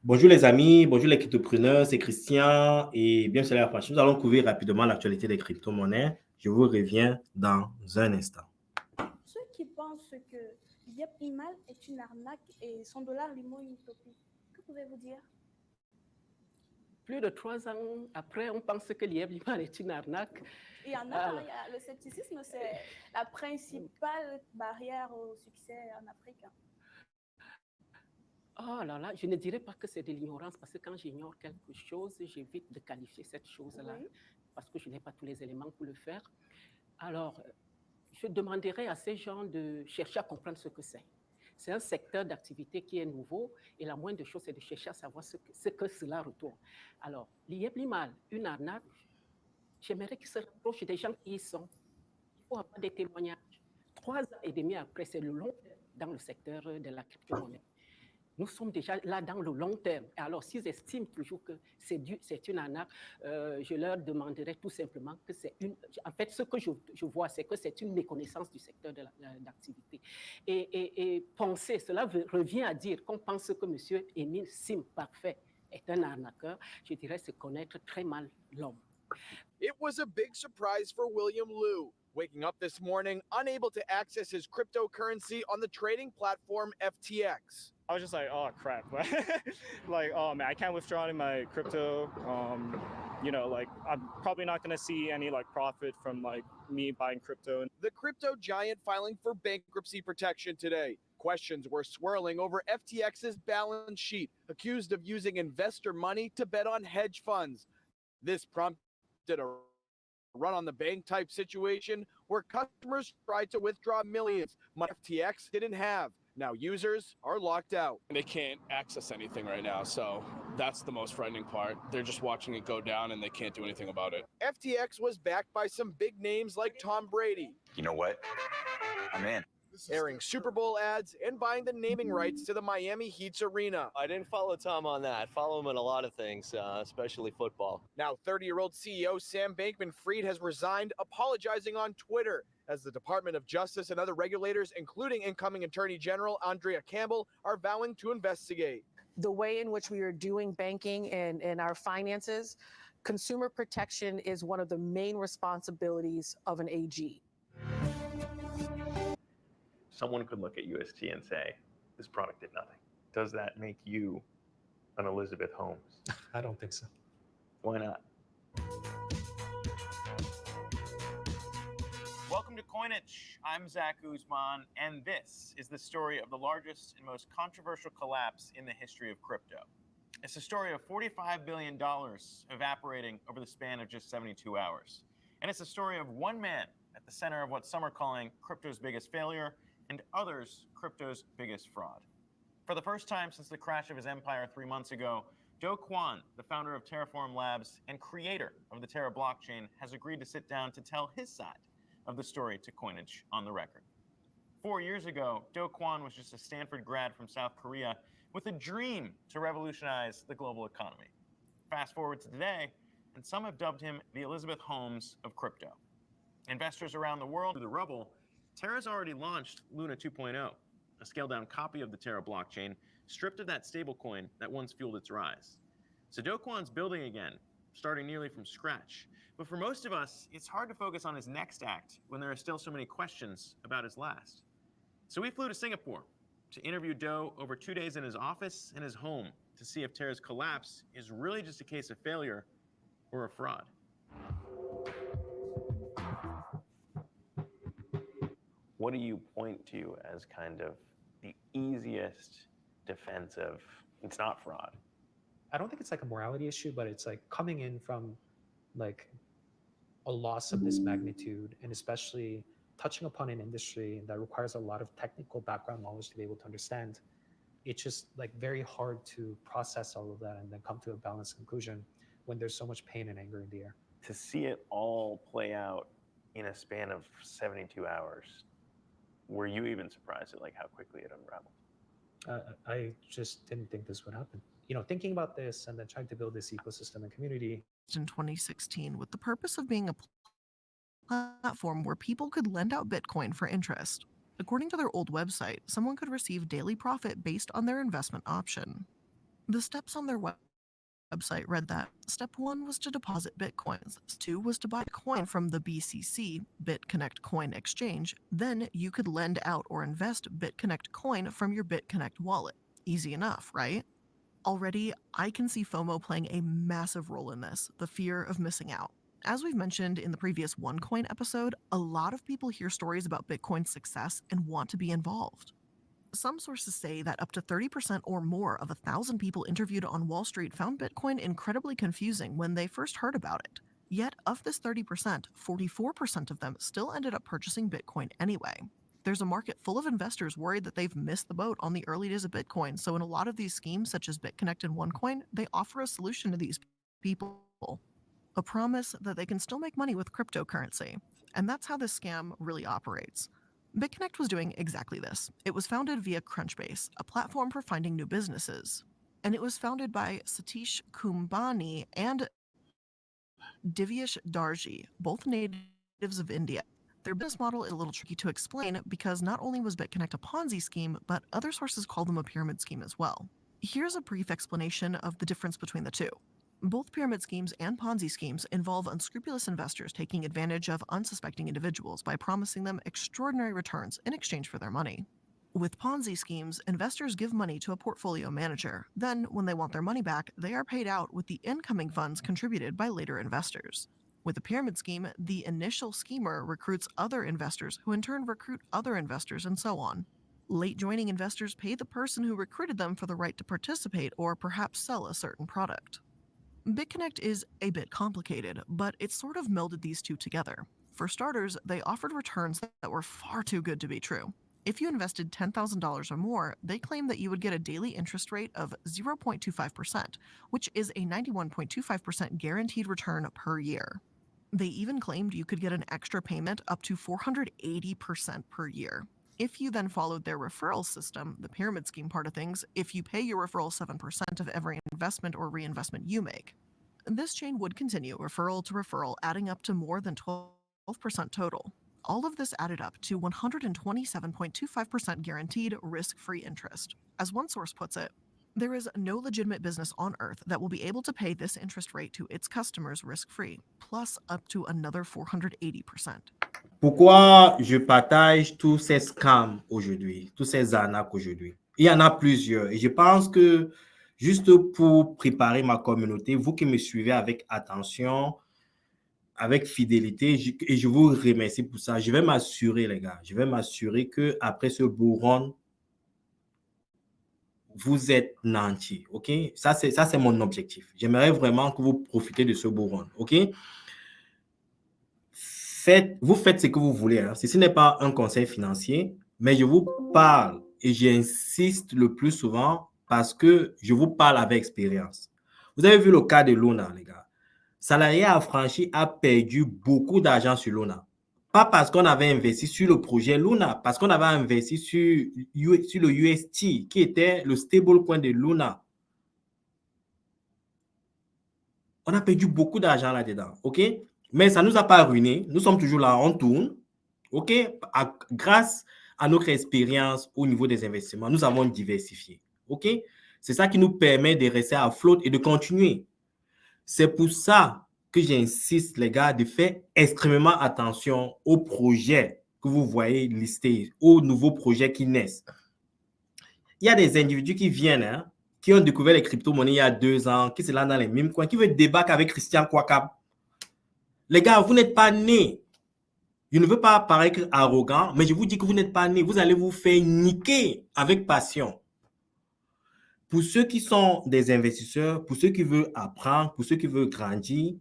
Bonjour les amis, bonjour les cryptopreneurs, c'est Christian et bien c'est la page. Nous allons couvrir rapidement l'actualité des crypto-monnaies. Je vous reviens dans un instant. Ceux qui pensent que Yep Imal est une arnaque et son dollar limo une utopie, que pouvez-vous dire? Plus de 3 ans après, on pense que l'IEB-Liman est une arnaque. Il y en a, le scepticisme, c'est la principale barrière au succès en Afrique. Oh là là, je ne dirais pas que c'est de l'ignorance, parce que quand j'ignore quelque chose, j'évite de qualifier cette chose-là, Oui. parce que je n'ai pas tous les éléments pour le faire. Alors, je demanderais à ces gens de chercher à comprendre ce que c'est. C'est un secteur d'activité qui est nouveau et la moindre chose, c'est de chercher à savoir ce que cela retourne. Alors, l'IEB-Liman, une arnaque, j'aimerais qu'ils se rapprochent des gens qui y sont. Il faut avoir des témoignages. 3 ans et demi après, c'est le long terme dans le secteur de la crypto-monnaie. Nous sommes déjà là dans le long terme. Alors, s'ils estiment toujours que c'est une arnaque, je leur demanderai tout simplement que c'est une... En fait, ce que je vois, c'est que c'est une méconnaissance du secteur d'activité. Et penser, cela revient à dire qu'on pense que M. Émile Sim Parfait est un arnaqueur. Je dirais c'est connaître très mal l'homme. It was a big surprise for William Liu, waking up this morning unable to access his cryptocurrency on the trading platform FTX. I was just like, oh crap. Like, oh man, I can't withdraw any of my crypto. Like I'm probably not gonna see any like profit from like me buying crypto. The crypto giant filing for bankruptcy protection today. Questions were swirling over FTX's balance sheet, accused of using investor money to bet on hedge funds. This prompted a run on the bank type situation where customers tried to withdraw millions money FTX didn't have. Now users are locked out. They can't access anything right now, so that's the most frightening part. They're just watching it go down and they can't do anything about it. FTX was backed by some big names like Tom Brady. You know what? I'm in. Airing Super Bowl ads and buying the naming rights to the Miami Heat's arena. I didn't follow Tom on that. I follow him in a lot of things, especially football. Now 30-year-old CEO Sam Bankman-Fried has resigned, apologizing on Twitter, as the Department of Justice and other regulators, including incoming Attorney General Andrea Campbell, are vowing to investigate. The way in which we are doing banking and our finances, consumer protection is one of the main responsibilities of an AG. Someone could look at UST and say, this product did nothing. Does that make you an Elizabeth Holmes? I don't think so. Why not? Welcome to Coinage. I'm Zach Guzman, and this is the story of the largest and most controversial collapse in the history of crypto. It's a story of $45 billion evaporating over the span of just 72 hours. And it's a story of one man at the center of what some are calling crypto's biggest failure and others crypto's biggest fraud. For the first time since the crash of his empire 3 months ago, Do Kwon, the founder of Terraform Labs and creator of the Terra blockchain, has agreed to sit down to tell his side of the story to Coinage on the record. 4 years ago, Do Kwon was just a Stanford grad from South Korea with a dream to revolutionize the global economy. Fast forward to today, and some have dubbed him the Elizabeth Holmes of crypto. Investors around the world through the rubble, Terra's already launched Luna 2.0, a scaled-down copy of the Terra blockchain, stripped of that stablecoin that once fueled its rise. So Do Kwon's building again, starting nearly from scratch. But for most of us, it's hard to focus on his next act when there are still so many questions about his last. So we flew to Singapore to interview Do over 2 days in his office and his home to see if Terra's collapse is really just a case of failure or a fraud. What do you point to as kind of the easiest defense of it's not fraud? I don't think it's like a morality issue, but it's like coming in from like a loss of this magnitude, and especially touching upon an industry that requires a lot of technical background knowledge to be able to understand. It's just like very hard to process all of that and then come to a balanced conclusion when there's so much pain and anger in the air. To see it all play out in a span of 72 hours, were you even surprised at like how quickly it unraveled? I just didn't think this would happen. You know, thinking about this and then trying to build this ecosystem and community. In 2016 with the purpose of being a platform where people could lend out Bitcoin for interest. According to their old website, someone could receive daily profit based on their investment option. The steps on their website read that step 1 was to deposit Bitcoins, 2 was to buy a coin from the BCC, BitConnect Coin Exchange, then you could lend out or invest BitConnect coin from your BitConnect wallet. Easy enough, right? Already, I can see FOMO playing a massive role in this, the fear of missing out. As we've mentioned in the previous OneCoin episode, a lot of people hear stories about Bitcoin's success and want to be involved. Some sources say that up to 30% or more of 1,000 people interviewed on Wall Street found Bitcoin incredibly confusing when they first heard about it. Yet, of this 30%, 44% of them still ended up purchasing Bitcoin anyway. There's a market full of investors worried that they've missed the boat on the early days of Bitcoin, so in a lot of these schemes, such as BitConnect and OneCoin, they offer a solution to these people. A promise that they can still make money with cryptocurrency. And that's how this scam really operates. BitConnect was doing exactly this. It was founded via Crunchbase, a platform for finding new businesses. And it was founded by Satish Kumbani and Divyesh Darji, both natives of India. Their business model is a little tricky to explain because not only was BitConnect a Ponzi scheme, but other sources call them a pyramid scheme as well. Here's a brief explanation of the difference between the two. Both pyramid schemes and Ponzi schemes involve unscrupulous investors taking advantage of unsuspecting individuals by promising them extraordinary returns in exchange for their money. With Ponzi schemes, investors give money to a portfolio manager. Then, when they want their money back, they are paid out with the incoming funds contributed by later investors. With a pyramid scheme, the initial schemer recruits other investors who in turn recruit other investors and so on. Late joining investors pay the person who recruited them for the right to participate or perhaps sell a certain product. BitConnect is a bit complicated, but it sort of melded these two together. For starters, they offered returns that were far too good to be true. If you invested $10,000 or more, they claimed that you would get a daily interest rate of 0.25%, which is a 91.25% guaranteed return per year. They even claimed you could get an extra payment up to 480% per year. If you then followed their referral system, the pyramid scheme part of things, if you pay your referral 7% of every investment or reinvestment you make. This chain would continue referral to referral, adding up to more than 12% total. All of this added up to 127.25% guaranteed risk-free interest. As one source puts it, there is no legitimate business on earth that will be able to pay this interest rate to its customers risk-free, plus up to another 480%. Pourquoi je partage tous ces scams aujourd'hui, tous ces arnaques aujourd'hui? Il y en a plusieurs et je pense que juste pour préparer ma communauté, vous qui me suivez avec attention, avec fidélité, et je vous remercie pour ça, je vais m'assurer, les gars, je vais m'assurer qu'après ce beau run, vous êtes nantis, ok? Ça, c'est mon objectif. J'aimerais vraiment que vous profitez de ce beau run, ok? Vous faites ce que vous voulez. Hein. Ceci n'est pas un conseil financier, mais je vous parle et j'insiste le plus souvent parce que je vous parle avec expérience. Vous avez vu le cas de Luna, les gars. Salarié Affranchi a perdu beaucoup d'argent sur Luna. Pas parce qu'on avait investi sur le projet Luna, parce qu'on avait investi sur le UST, qui était le stablecoin de Luna. On a perdu beaucoup d'argent là-dedans, ok? Mais ça ne nous a pas ruiné. Nous sommes toujours là, on tourne. OK? Grâce à notre expérience au niveau des investissements, nous avons diversifié. OK? C'est ça qui nous permet de rester à flotte et de continuer. C'est pour ça que j'insiste, les gars, de faire extrêmement attention aux projets que vous voyez listés, aux nouveaux projets qui naissent. Il y a des individus qui viennent, hein, qui ont découvert les crypto-monnaies il y a 2 ans, qui sont là dans les mêmes coins, qui veulent débarquer avec Christian Kouakab. Les gars, vous n'êtes pas nés. Je ne veux pas paraître arrogant, mais je vous dis que vous n'êtes pas nés. Vous allez vous faire niquer avec passion. Pour ceux qui sont des investisseurs, pour ceux qui veulent apprendre, pour ceux qui veulent grandir,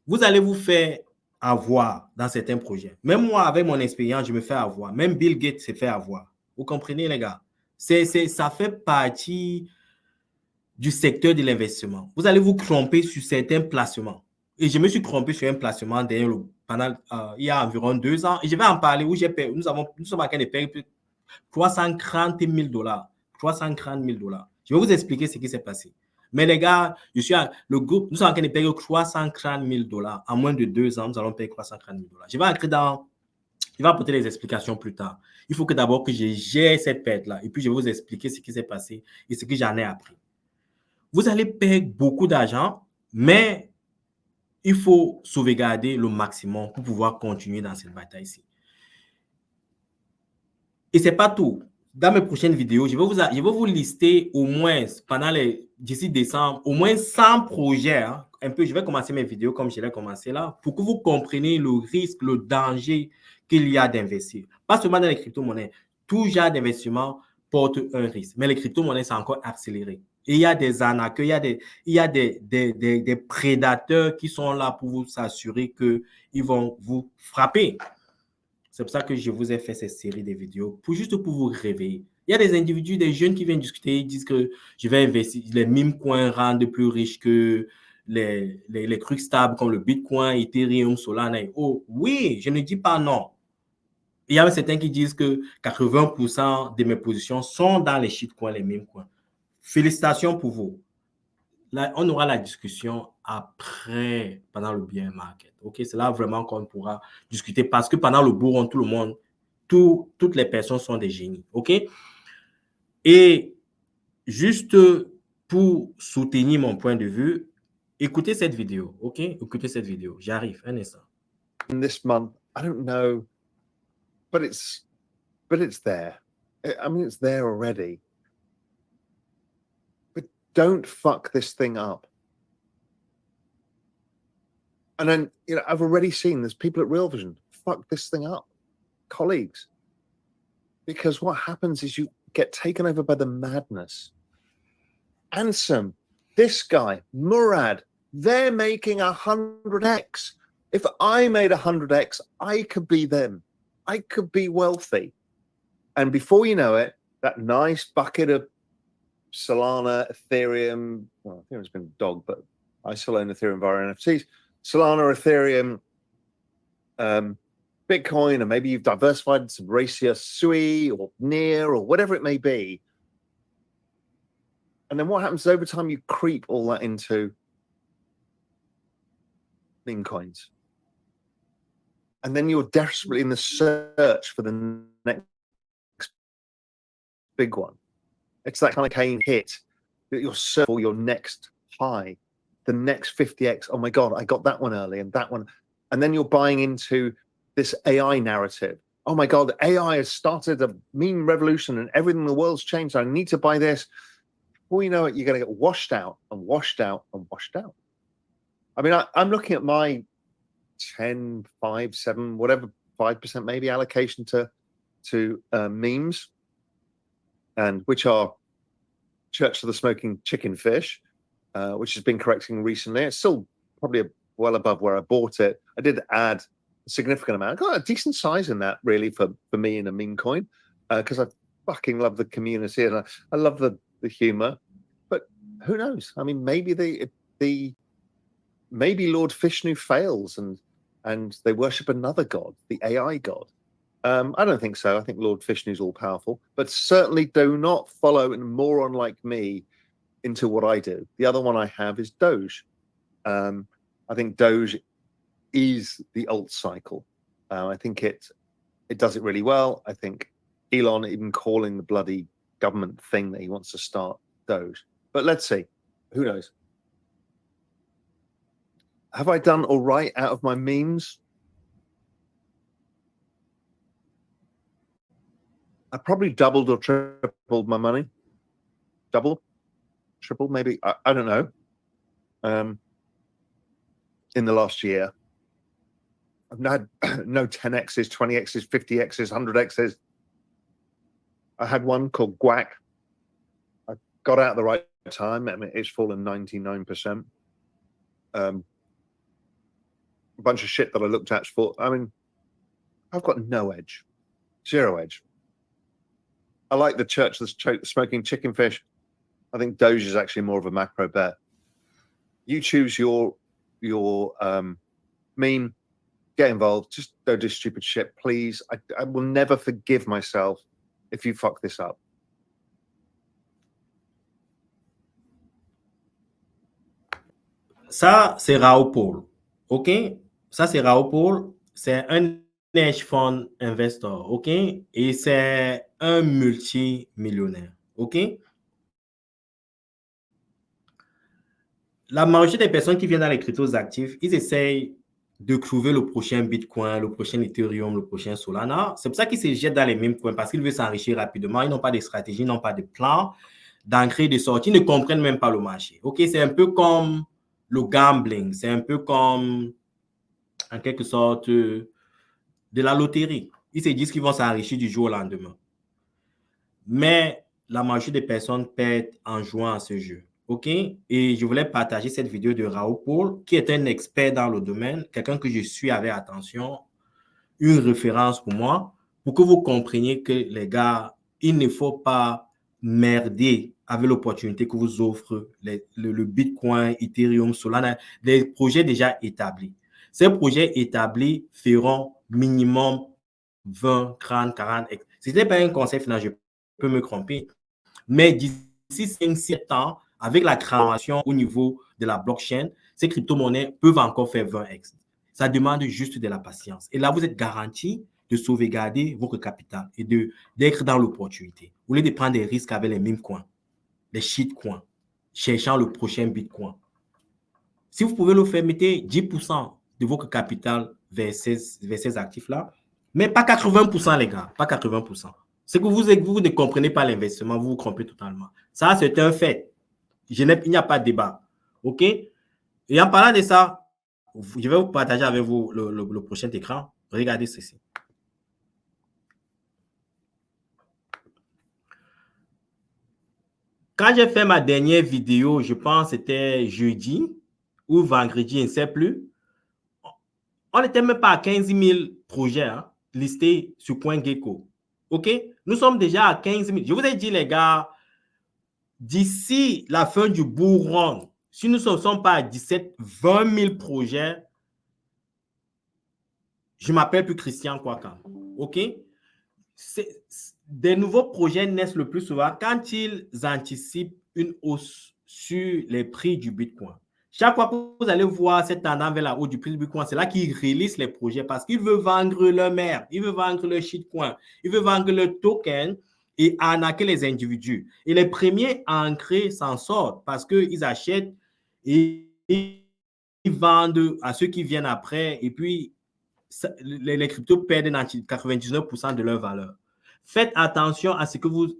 vous allez vous faire avoir dans certains projets. Même moi, avec mon expérience, je me fais avoir. Même Bill Gates se fait avoir. Vous comprenez, les gars? Ça fait partie du secteur de l'investissement. Vous allez vous tromper sur certains placements. Et je me suis trompé sur un placement il y a environ 2 ans. Et je vais en parler où nous sommes en train de perdre $330 000. $330 000. Je vais vous expliquer ce qui s'est passé. Mais les gars, le groupe, nous sommes en train de perdre $330 000. En moins de 2 ans, nous allons perdre $330 000. Je vais apporter les explications plus tard. Il faut que d'abord que je gère cette perte-là. Et puis, je vais vous expliquer ce qui s'est passé et ce que j'en ai appris. vous allez perdre beaucoup d'argent, mais il faut sauvegarder le maximum pour pouvoir continuer dans cette bataille-ci. Et ce n'est pas tout. Dans mes prochaines vidéos, je vais vous lister au moins, d'ici décembre, au moins 100 projets. Hein, je vais commencer mes vidéos comme je l'ai commencé là, pour que vous compreniez le risque, le danger qu'il y a d'investir. Pas seulement dans les crypto-monnaies. Tout genre d'investissement porte un risque. Mais les crypto-monnaies, c'est encore accéléré. Et il y a des arnaqueurs, il y a des prédateurs qui sont là pour vous s'assurer qu'ils vont vous frapper. C'est pour ça que je vous ai fait cette série de vidéos, juste pour vous réveiller. Il y a des individus, des jeunes qui viennent discuter, ils disent que je vais investir, les meme coins rendent plus riches que les trucs stables comme le Bitcoin, Ethereum, Solana. Oh oui, je ne dis pas non. Il y a certains qui disent que 80% de mes positions sont dans les shitcoins, les meme coins. Félicitations pour vous. Là, on aura la discussion après, pendant le bear market. OK? C'est là vraiment qu'on pourra discuter parce que pendant le bull run, tout le monde, toutes les personnes sont des génies. OK? Et juste pour soutenir mon point de vue, écoutez cette vidéo. OK? Écoutez cette vidéo. J'arrive. Un instant. This month, I don't know, but it's there. I mean, it's there already. Don't fuck this thing up. And then, I've already seen there's people at Real Vision fuck this thing up, colleagues. Because what happens is you get taken over by the madness. Ansem, this guy, Murad, they're making 100x. If I made 100x, I could be them. I could be wealthy. And before you know it, that nice bucket of Solana, Ethereum, well, Ethereum's been dog, but I still own Ethereum via NFTs. Solana, Ethereum, Bitcoin, and maybe you've diversified into Racia Sui or Near or whatever it may be. And then what happens is over time you creep all that into meme coins. And then you're desperately in the search for the next big one. It's that kind of cane hit that you're searching for your next high, the next 50x. Oh my God, I got that one early and that one. And then you're buying into this AI narrative. Oh my God, AI has started a meme revolution and everything in the world's changed. I need to buy this. Before you know it, you're going to get washed out and washed out and washed out. I mean, I'm looking at my 10, 5, 7, whatever, 5% maybe allocation to memes, and which are Church of the Smoking Chicken Fish, which has been correcting recently. It's still probably well above where I bought it. I did add a significant amount. I got a decent size in that, really, for me in a meme coin, because I fucking love the community and I love the humor. But who knows? I mean, maybe maybe Lord Vishnu fails and they worship another god, the AI god. I don't think so. I think Lord Vishnu's all powerful, but certainly do not follow a moron like me into what I do. The other one I have is Doge. I think Doge is the alt cycle. I think it does it really well. I think Elon even calling the bloody government thing that he wants to start Doge. But let's see. Who knows? Have I done all right out of my memes? I probably doubled or tripled my money. Double, triple, maybe. I don't know. In the last year, I've had no 10x's, 20x's, 50x's, 100x's. I had one called Guac. I got out at the right time. I mean, it's fallen 99%. A bunch of shit that I looked at for. I mean, I've got no edge, zero edge. I like the Church of the Smoking Chicken Fish. I think Doge is actually more of a macro bet. You choose your meme, get involved. Just don't do stupid shit, please. I will never forgive myself if you fuck this up. Ça, c'est Raoul Pal. OK? Ça, c'est Raoul Pal. C'est un hedge fund investor. OK? Et c'est un multimillionnaire. OK? la majorité des personnes qui viennent dans les cryptos actifs, ils essayent de trouver le prochain Bitcoin, le prochain Ethereum, le prochain Solana. C'est pour ça qu'ils se jettent dans les mêmes coins, parce qu'ils veulent s'enrichir rapidement. Ils n'ont pas de stratégie, ils n'ont pas de plan d'entrée, de sortie, ils ne comprennent même pas le marché. OK, c'est un peu comme le gambling, c'est un peu comme, en quelque sorte, de la loterie. Ils se disent qu'ils vont s'enrichir du jour au lendemain. Mais la majorité des personnes perdent en jouant à ce jeu. OK? Et je voulais partager cette vidéo de Raoul Pal, qui est un expert dans le domaine, quelqu'un que je suis avec attention, une référence pour moi, pour que vous compreniez que, les gars, il ne faut pas merder avec l'opportunité que vous offre le Bitcoin, Ethereum, Solana, des projets déjà établis. Ces projets établis feront minimum 20, 30, 40. Ce n'est pas un conseil financier, je peux me tromper. Mais d'ici 5-7 ans, avec la création au niveau de la blockchain, ces crypto-monnaies peuvent encore faire 20x. Ça demande juste de la patience. Et là, vous êtes garanti de sauvegarder votre capital et d'être dans l'opportunité. Au lieu de prendre des risques avec les meme coins, les shitcoins, cherchant le prochain Bitcoin. Si vous pouvez le faire, mettez 10% de votre capital vers ces actifs-là, mais pas 80%, les gars, pas 80%. C'est que vous ne comprenez pas l'investissement, vous vous trompez totalement. Ça, c'est un fait. Il n'y a pas de débat. OK? Et en parlant de ça, je vais vous partager avec vous le prochain écran. Regardez ceci. Quand j'ai fait ma dernière vidéo, je pense que c'était jeudi ou vendredi, je ne sais plus, on n'était même pas à 15 000 projets listés sur CoinGecko. OK? Nous sommes déjà à 15 000. Je vous ai dit, les gars, d'ici la fin du bull run, si nous ne sommes pas à 17, 20 000 projets, je ne m'appelle plus Christian Kouakam. OK? Des nouveaux projets naissent le plus souvent quand ils anticipent une hausse sur les prix du Bitcoin. Chaque fois que vous allez voir cette tendance vers la hausse du prix du Bitcoin, c'est là qu'ils réalisent les projets parce qu'ils veulent vendre leur merde, ils veulent vendre le shitcoin, ils veulent vendre le token et arnaquer les individus. Et les premiers ancrés s'en sortent parce qu'ils achètent et ils vendent à ceux qui viennent après et puis les cryptos perdent 99% de leur valeur. Faites attention à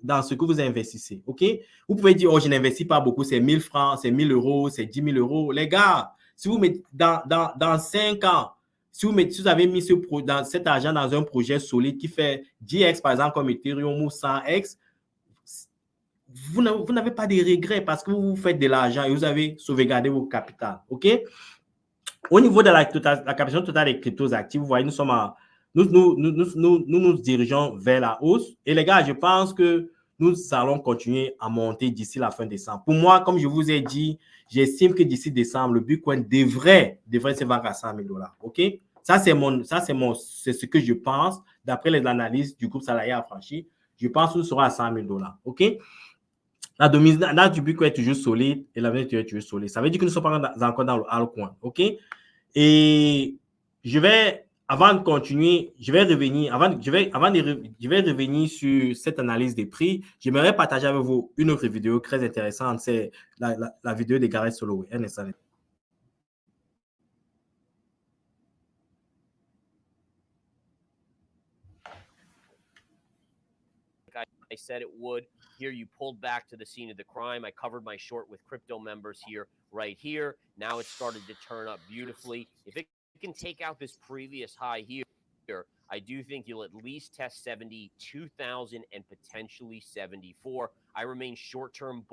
dans ce que vous investissez. OK? Vous pouvez dire, oh, je n'investis pas beaucoup, c'est 1000 francs, c'est 1000 euros, c'est 10 000 euros. Les gars, si vous mettez dans 5 ans, si vous avez mis cet argent dans un projet solide qui fait 10x, par exemple, comme Ethereum ou 100x, vous n'avez pas de regrets parce que vous faites de l'argent et vous avez sauvegardé vos capitales. OK? Au niveau de la capitalisation totale des cryptos actifs, vous voyez, nous dirigeons vers la hausse. Et les gars, je pense que nous allons continuer à monter d'ici la fin décembre. Pour moi, comme je vous ai dit, j'estime que d'ici décembre, le Bitcoin devrait se vendre à 100 000 $. OK? Ça, c'est ce que je pense, d'après les analyses du groupe Salarié Affranchi. Je pense que nous serons à 100 000 $. OK? La dominance du Bitcoin est toujours solide et l'avenir est toujours solide. Ça veut dire que nous ne sommes pas encore dans le altcoin. OK? Et avant de continuer, je vais revenir sur cette analyse des prix. J'aimerais partager avec vous une autre vidéo très intéressante. C'est la vidéo de Gareth Soloway. I said it would. Here you pulled back to the scene of the crime. I covered my short with crypto members here, right here. Now it's started to turn up beautifully. If it can take out this previous high here, I do think you'll at least test 72,000 and potentially 74. I remain short-term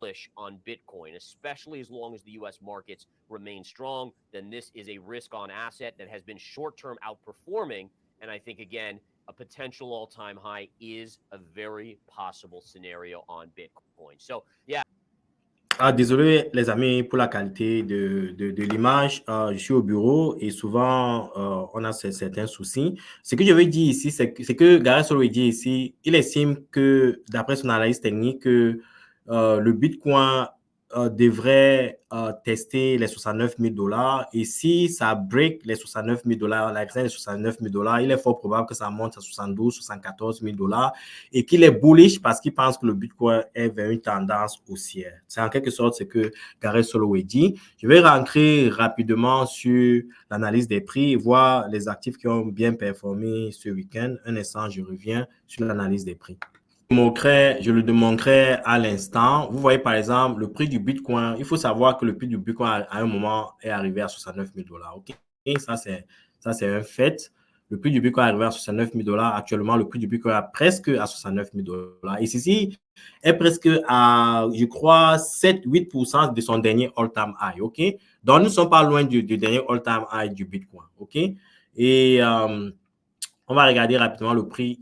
bullish on Bitcoin, especially as long as the U.S. markets remain strong. Then this is a risk-on asset that has been short-term outperforming. And I think, again, a potential all-time high is a very possible scenario on Bitcoin. So, yeah. Désolé les amis pour la qualité de l'image. Je suis au bureau et souvent on a certains soucis. Ce que je veux dire ici, c'est que Gareth Soloway dit ici, il estime que d'après son analyse technique, que le Bitcoin devrait tester les 69 000 $. Et si ça break les 69 000 $, la résine des 69 000 $, il est fort probable que ça monte à 72 74 000 $, et qu'il est bullish parce qu'il pense que le Bitcoin est vers une tendance haussière. C'est en quelque sorte ce que Gareth Soloway dit. Je vais rentrer rapidement sur l'analyse des prix et voir les actifs qui ont bien performé ce week-end. Un instant, je reviens sur l'analyse des prix. Je le démontrerai à l'instant. Vous voyez par exemple le prix du Bitcoin. Il faut savoir que le prix du Bitcoin à un moment est arrivé à 69 000 $. Okay? Et ça, c'est un fait. Le prix du Bitcoin est arrivé à 69 000 $. Actuellement, le prix du Bitcoin est presque à 69 000 $. Et ceci est presque à, je crois, 7-8% de son dernier all-time high. OK? Donc, nous ne sommes pas loin du dernier all-time high du Bitcoin. OK? Et on va regarder rapidement le prix.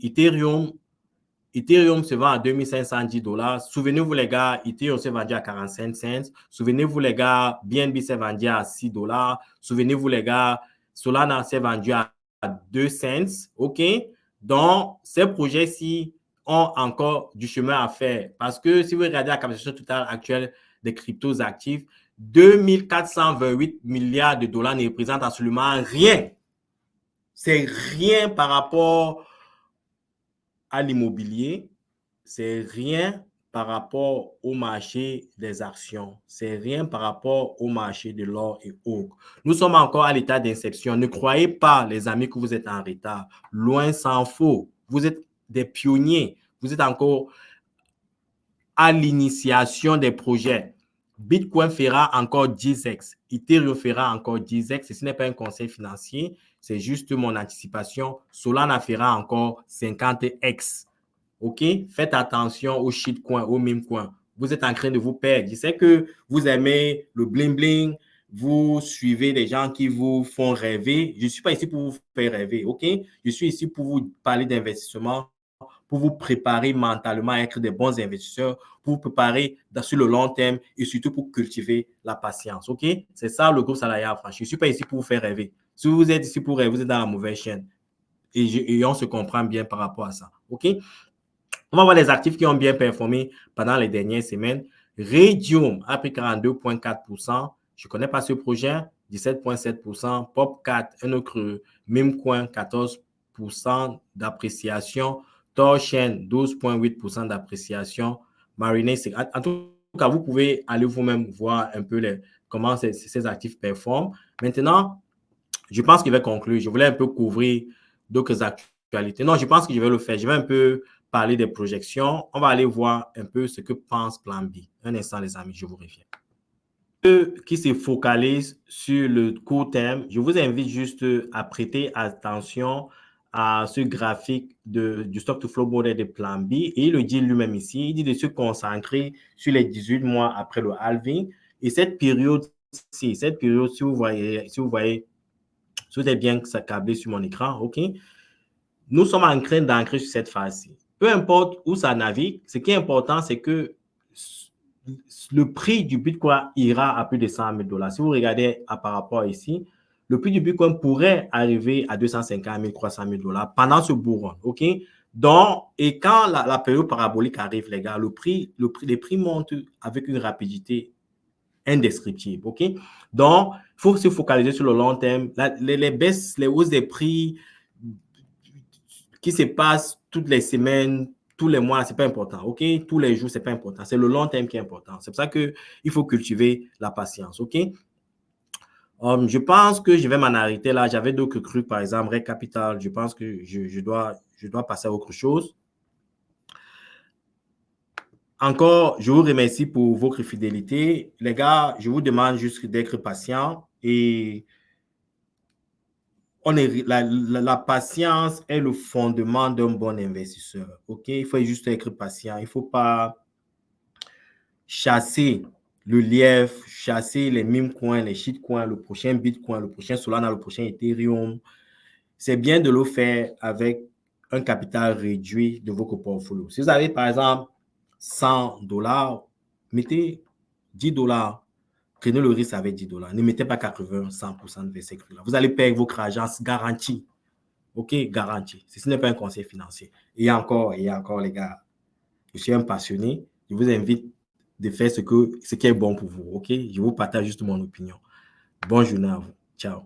Ethereum se vend à 2510 $. Souvenez-vous, les gars, Ethereum s'est vendu à 45 cents. Souvenez-vous, les gars, BNB s'est vendu à 6 $. Souvenez-vous, les gars, Solana s'est vendu à 2 cents. OK? Donc, ces projets-ci ont encore du chemin à faire. Parce que si vous regardez la capitalisation totale actuelle des cryptos actifs, 2428 milliards de dollars ne représentent absolument rien. C'est rien par rapport à l'immobilier, c'est rien par rapport au marché des actions, c'est rien par rapport au marché de l'or et autres. Nous sommes encore à l'état d'inception. Ne croyez pas, les amis, que vous êtes en retard. Loin s'en faut. Vous êtes des pionniers. Vous êtes encore à l'initiation des projets. Bitcoin fera encore 10x. Ethereum fera encore 10x. Ce n'est pas un conseil financier, c'est juste mon anticipation. Solana fera encore 50x. OK? Faites attention aux shitcoins, aux meme coins. Vous êtes en train de vous perdre. Je sais que vous aimez le bling-bling. Vous suivez des gens qui vous font rêver. Je ne suis pas ici pour vous faire rêver. OK? Je suis ici pour vous parler d'investissement, pour vous préparer mentalement à être des bons investisseurs, pour vous préparer sur le long terme et surtout pour cultiver la patience. OK? C'est ça le groupe salarial franchi. Je ne suis pas ici pour vous faire rêver. Si vous êtes ici pour rêver, vous êtes dans la mauvaise chaîne. Et on se comprend bien par rapport à ça. OK? On va voir les actifs qui ont bien performé pendant les dernières semaines. Raydium a pris 42,4%. Je ne connais pas ce projet. 17,7%. Pop4, un autre meme coin, 14% d'appréciation. Torchain, 12,8% d'appréciation. Marinade, en tout cas, vous pouvez aller vous-même voir un peu comment ces actifs performent. Maintenant, je pense qu'il va conclure. Je voulais un peu couvrir d'autres actualités. Non, je pense que je vais le faire. Je vais un peu parler des projections. On va aller voir un peu ce que pense Plan B. Un instant, les amis, je vous reviens. Ceux qui se focalisent sur le court terme, je vous invite juste à prêter attention à ce graphique du stock to flow model de Plan B. Et il le dit lui-même ici, il dit de se concentrer sur les 18 mois après le halving. Et cette période-ci, si vous voyez, si vous êtes bien câblé sur mon écran, OK? Nous sommes en train d'ancrer sur cette phase-ci. Peu importe où ça navigue, ce qui est important, c'est que le prix du Bitcoin ira à plus de 100 000 $. Si vous regardez par rapport ici, le prix du Bitcoin pourrait arriver à 250 000, 300 000 $ pendant ce bull run. OK? Donc, et quand la période parabolique arrive, les gars, les prix montent avec une rapidité indescriptible. OK? Donc, il faut se focaliser sur le long terme. Les baisses, les hausses des prix qui se passent toutes les semaines, tous les mois, ce n'est pas important. OK? Tous les jours, ce n'est pas important. C'est le long terme qui est important. C'est pour ça qu'il faut cultiver la patience. OK? Je pense que je vais m'en arrêter là. J'avais d'autres trucs, par exemple, Red Capital. Je pense que je dois passer à autre chose. Encore, je vous remercie pour votre fidélité. Les gars, je vous demande juste d'être patient et la patience est le fondement d'un bon investisseur. OK? Il faut juste être patient. Il ne faut pas chasser le lièvre, chasser les meme coins, les shitcoins, le prochain Bitcoin, le prochain Solana, le prochain Ethereum. C'est bien de le faire avec un capital réduit de votre portfolio. Si vous avez, par exemple, 100 $, mettez 10 $. Prenez le risque avec 10 $. Ne mettez pas 80, 100% de ces trucs-là. Vous allez perdre votre argent garanti. OK? Garanti. Ce n'est pas un conseil financier. Et encore, les gars, je suis un passionné. Je vous invite de faire ce qui est bon pour vous. OK? Je vous partage juste mon opinion. Bonne journée à vous. Ciao.